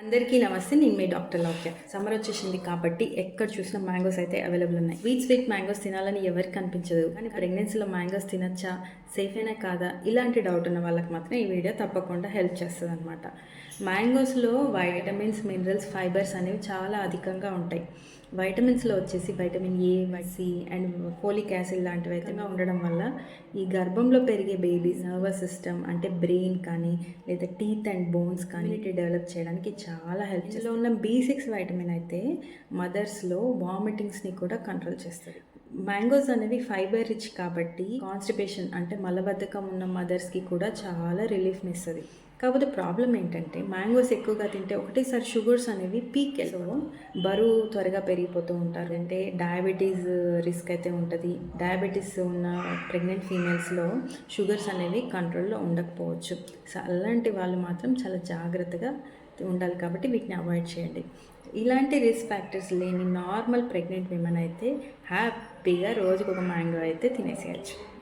అందరికీ నమస్తే. నేను మీ డాక్టర్ లౌక్య. సమ్మర్ వచ్చేసింది కాబట్టి ఎక్కడ చూసినా మ్యాంగోస్ అయితే అవైలబుల్ ఉన్నాయి. స్వీట్ మ్యాంగోస్ తినాలని ఎవరికి అనిపించదు. కానీ ప్రెగ్నెన్సీలో మ్యాంగోస్ తినచ్చా, సేఫేనా కాదా, ఇలాంటి డౌట్ ఉన్న వాళ్ళకి మాత్రం ఈ వీడియో తప్పకుండా హెల్ప్ చేస్తుంది అనమాట. మ్యాంగోస్లో వైటమిన్స్, మినరల్స్, ఫైబర్స్ అనేవి చాలా అధికంగా ఉంటాయి. వైటమిన్స్లో వచ్చేసి vitamin A, C and folic acid లాంటివి అయితే ఉండడం వల్ల ఈ గర్భంలో పెరిగే బేబీస్ నర్వస్ సిస్టమ్ అంటే బ్రెయిన్ కానీ లేదా టీత్ అండ్ బోన్స్ కానీ డెవలప్ చేయడానికి చాలా హెల్ప్ చేస్తుంది. ఉన్న B6 వైటమిన్ అయితే మదర్స్లో వామిటింగ్స్ని కూడా కంట్రోల్ చేస్తుంది. మ్యాంగోస్ అనేవి ఫైబర్ రిచ్ కాబట్టి కాన్స్టిపేషన్ అంటే మలబద్ధకం ఉన్న మదర్స్కి కూడా చాలా రిలీఫ్ని ఇస్తుంది. కాకపోతే ప్రాబ్లం ఏంటంటే మ్యాంగోస్ ఎక్కువగా తింటే ఒకటేసారి షుగర్స్ అనేవి పీక్ బరువు త్వరగా పెరిగిపోతూ ఉంటారు. అంటే డయాబెటీస్ రిస్క్ అయితే ఉంటుంది. డయాబెటీస్ ఉన్న ప్రెగ్నెంట్ ఫీమేల్స్లో షుగర్స్ అనేవి కంట్రోల్లో ఉండకపోవచ్చు. సో అలాంటి వాళ్ళు మాత్రం చాలా జాగ్రత్తగా ఉండాలి కాబట్టి వీటిని అవాయిడ్ చేయండి. ఇలాంటి రిస్క్ ఫ్యాక్టర్స్ లేని నార్మల్ ప్రెగ్నెంట్ విమెన్ అయితే హ్యాపీగా రోజుకు ఒక మ్యాంగో అయితే తినేసేయచ్చు.